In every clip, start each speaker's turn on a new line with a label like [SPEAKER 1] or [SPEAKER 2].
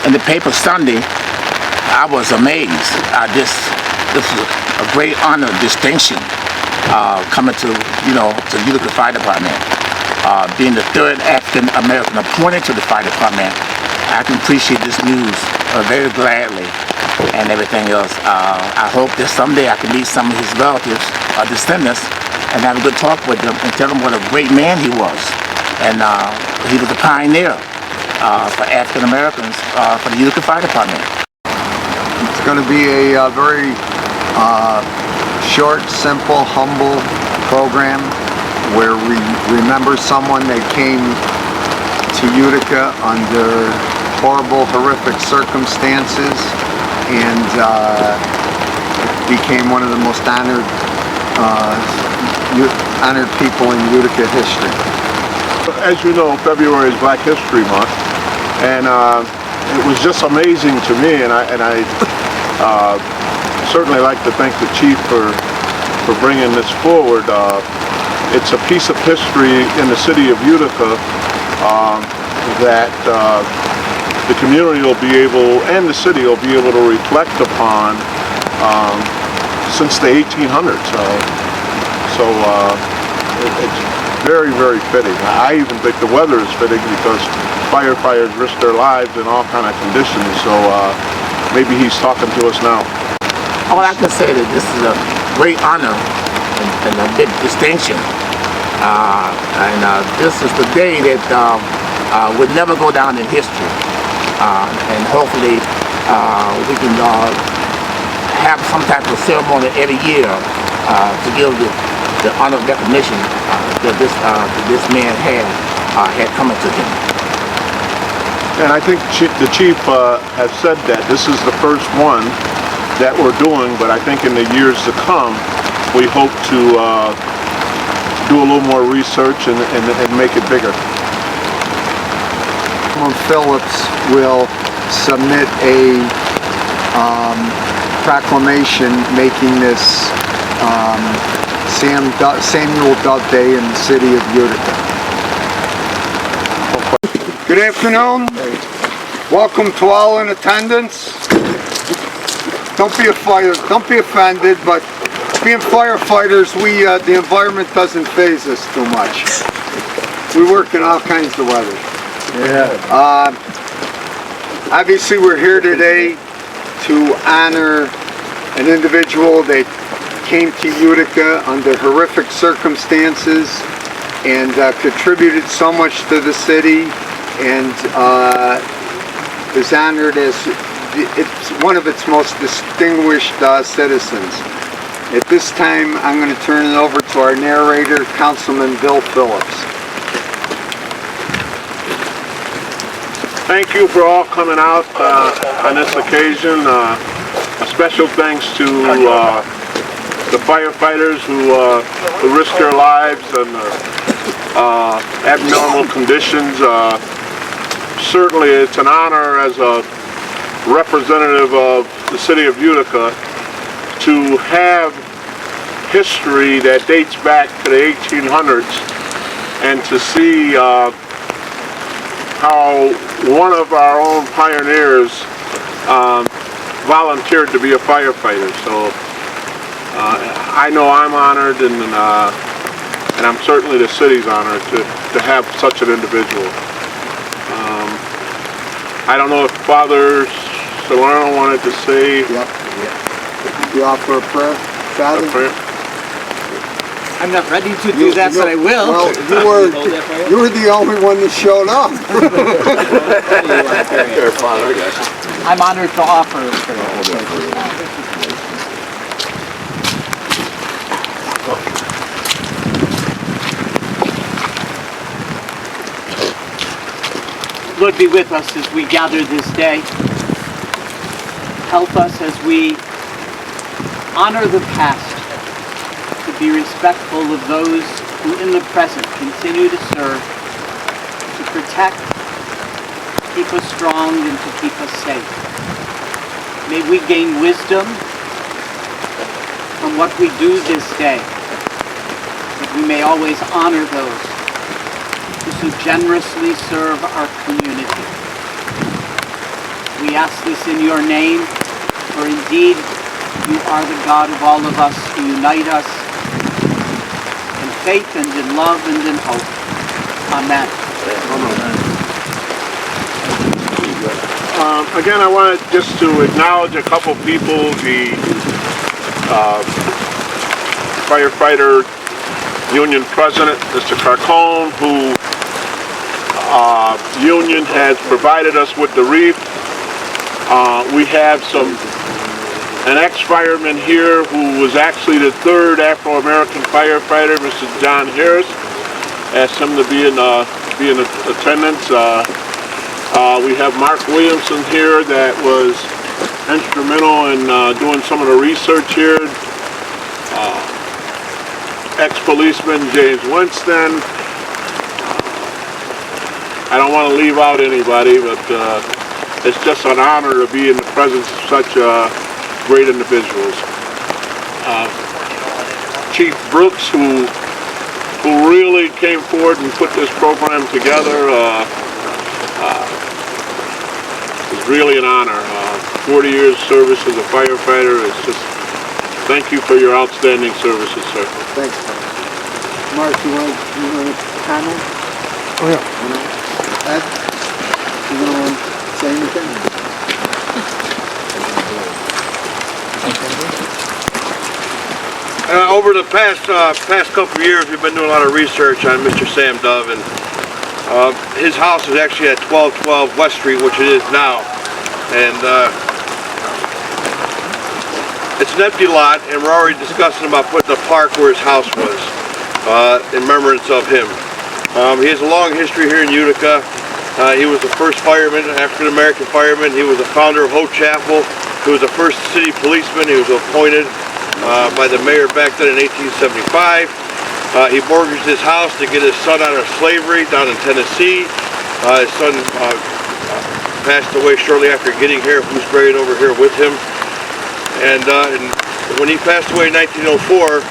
[SPEAKER 1] in the paper Sunday, I was amazed. This was a great honor, distinction, coming to Utica Fire Department. Being the third African American appointed to the fire department, I can appreciate this news very gladly and everything else. I hope that someday I can meet some of his relatives or descendants and have a good talk with them and tell them what a great man he was. And he was a pioneer for African Americans for the Utica Fire Department.
[SPEAKER 2] It's going to be a very short, simple, humble program where we remember someone that came to Utica under horrible, horrific circumstances and became one of the most honored people in Utica history.
[SPEAKER 3] As you know, February is Black History Month, and it was just amazing to me, and I certainly like to thank the Chief for bringing this forward. It's a piece of history in the city of Utica that the community will be able, and the city will be able to reflect upon since the 1800s. It's very, very fitting. I even think the weather is fitting because firefighters risk their lives in all kind of conditions, so maybe he's talking to us now.
[SPEAKER 1] All I can say is this is a great honor and a big distinction. This is the day that would never go down in history. And hopefully we can have some type of ceremony every year to give the honor of recognition that this man had coming to him.
[SPEAKER 3] And I think the Chief has said that this is the first one that we're doing, but I think in the years to come, we hope to do a little more research and make it bigger.
[SPEAKER 2] Phillips will submit a proclamation making this Samuel Dove Day in the city of Utica. Good afternoon. Welcome to all in attendance. Don't be offended, but being firefighters, the environment doesn't faze us too much. We work in all kinds of weather. Yeah. Obviously, we're here today to honor an individual that came to Utica under horrific circumstances and contributed so much to the city, and is honored as it's one of its most distinguished citizens. At this time, I'm going to turn it over to our narrator, Councilman Bill Phillips.
[SPEAKER 3] Thank you for all coming out on this occasion. A special thanks to the firefighters who risk their lives in abnormal conditions. Certainly it's an honor as a representative of the city of Utica to have history that dates back to the 1800s and to see how one of our own pioneers volunteered to be a firefighter. So I know I'm honored, and I'm certainly the city's honored to have such an individual. I don't know if Father Salerno wanted to say.
[SPEAKER 2] Yep. You offer a prayer, Father?
[SPEAKER 3] A prayer?
[SPEAKER 4] I'm not ready to do that, but I will.
[SPEAKER 2] Well, you were the only one that showed up.
[SPEAKER 4] I'm honored to offer a prayer. Lord, be with us as we gather this day. Help us as we honor the past, to be respectful of those who in the present continue to serve, to protect, keep us strong, and to keep us safe. May we gain wisdom from what we do this day, that we may always honor those who so generously serve our community. We ask this in your name, for indeed you are the God of all of us, who unite us in faith and in love and in hope. Amen.
[SPEAKER 3] Again, I wanted just to acknowledge a couple people, the firefighter union president, Mr. Carcone, who union has provided us with the wreath. We have an ex-fireman here who was actually the third Afro-American firefighter, Mr. John Harris. Asked him to be in attendance. We have Mark Williamson here that was instrumental in doing some of the research here. Ex-policeman James Winston. I don't want to leave out anybody, but it's just an honor to be in the presence of such great individuals. Chief Brooks, who really came forward and put this program together. It's really an honor. 40 years service as a firefighter. It's just, thank you for your outstanding services, sir.
[SPEAKER 2] Thanks, Mark, you want to comment?
[SPEAKER 5] Oh yeah.
[SPEAKER 2] Ed, you want to say anything?
[SPEAKER 6] Over the past couple of years, we've been doing a lot of research on Mr. Sam Dove, and his house is actually at 1212 West Street, which it is now, and it's an empty lot, and we're already discussing about putting a park where his house was, in remembrance of him. He has a long history here in Utica. He was the first fireman, African-American fireman. He was the founder of Hope Chapel. He was the first city policeman. He was appointed by the mayor back then in 1875. He mortgaged his house to get his son out of slavery down in Tennessee. His son passed away shortly after getting here. He was buried over here with him. And when he passed away in 1904,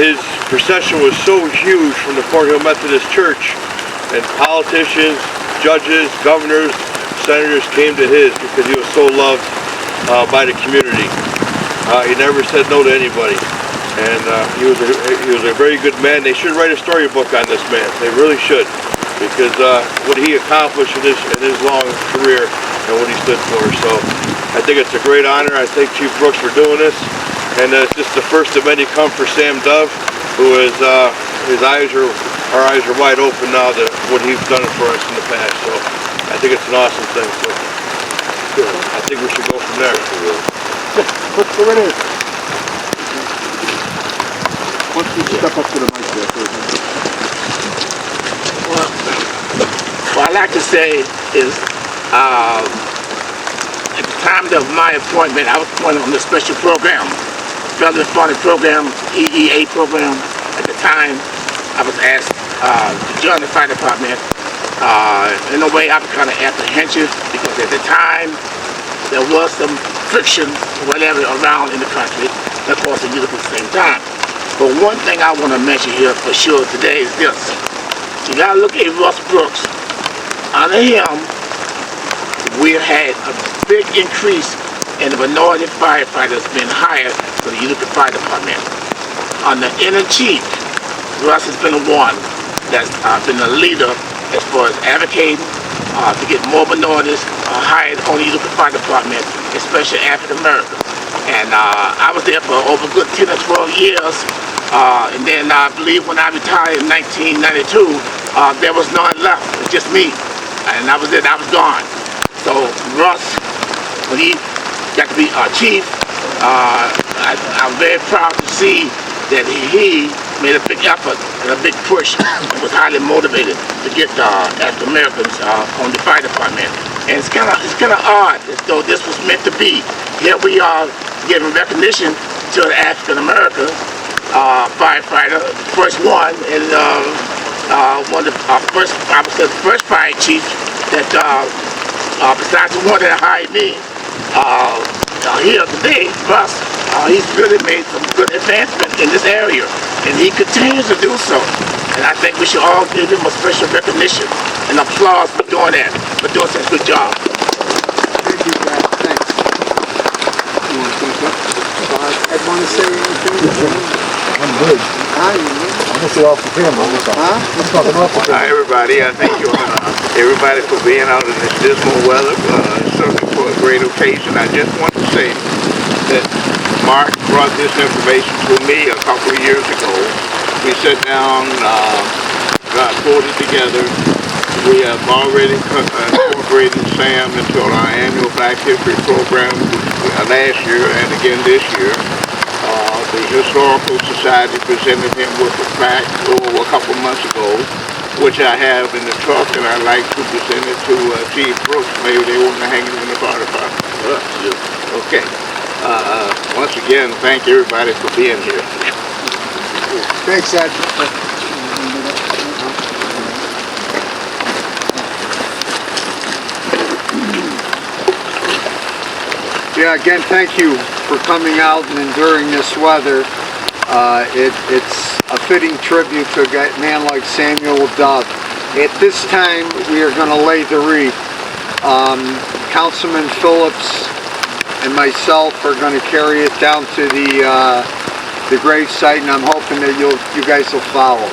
[SPEAKER 6] his procession was so huge from the Fort Hill Methodist Church, and politicians, judges, governors, senators came to his because he was so loved by the community. He never said no to anybody, and he was a very good man. They should write a storybook on this man. They really should, because what he accomplished in his long career and what he stood for. So I think it's a great honor. I thank Chief Brooks for doing this, and it's just the first of many come for Sam Dove, who is our eyes are wide open now to what he's done for us in the past. So I think it's an awesome thing. So I think we should go from there.
[SPEAKER 2] Let's go right in. Why don't you step up to the mic there, please?
[SPEAKER 1] Well, what I'd like to say is, at the time of my appointment, I was appointed on the special program, Federal Funded Program, EEA program. At the time, I was asked to join the fire department. In a way, I was kind of apprehensive because at the time, there was some friction, whatever, around in the country, and of course in Europe at the same time. But one thing I want to mention here for sure today is this. You got to look at Russ Brooks. Under him, we had a big increase in the minority firefighters being hired for the Utica Fire Department. Under inner chief, Russ has been the one that's been the leader as far as advocating to get more minorities hired on the Utica Fire Department, especially African Americans. And I was there for over a good 10 or 12 years. And then I believe when I retired in 1992, there was none left. It was just me. And I was it. I was gone. So Russ, when he got to be our chief, I'm very proud to see that he made a big effort and a big push and was highly motivated to get African Americans on the fire department. And it's kind of odd as though this was meant to be. Here we are giving recognition to the African American firefighter, first one, and one of the first, I would say the first fire chief that, besides the one that hired me, here today, Russ, he's really made some good advancement in this area, and he continues to do so. And I think we should all give him a special recognition and applause for doing that. for doing such a good job.
[SPEAKER 2] Thank you, guys. Thanks. You want to finish up? Ed, want to say anything?
[SPEAKER 5] I'm good.
[SPEAKER 2] Hi, you good?
[SPEAKER 5] I'm gonna see off the camera.
[SPEAKER 2] Huh?
[SPEAKER 5] Let's talk about the
[SPEAKER 7] Hi everybody, I thank you everybody for being out in this dismal weather, certainly for a great occasion. I just want to say that Mark brought this information to me a couple of years ago. We sat down, pulled it together. We have already incorporated Sam into our annual Black History program last year and again this year. The Historical Society presented him with a plaque a couple months ago, which I have in the truck, and I'd like to present it to Chief Brooks. Maybe they want to hang it in the fire department. Okay. Once again, thank everybody for being here.
[SPEAKER 2] Thanks, Ed. Yeah, again, thank you for coming out and enduring this weather. It's a fitting tribute to a man like Samuel Dove. At this time, we are going to lay the wreath. Councilman Phillips and myself are going to carry it down to the grave site, and I'm hoping that you guys will follow.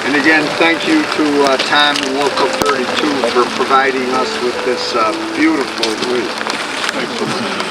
[SPEAKER 2] And again, thank you to Tom and Local 32 for providing us with this beautiful wreath. Thanks so much.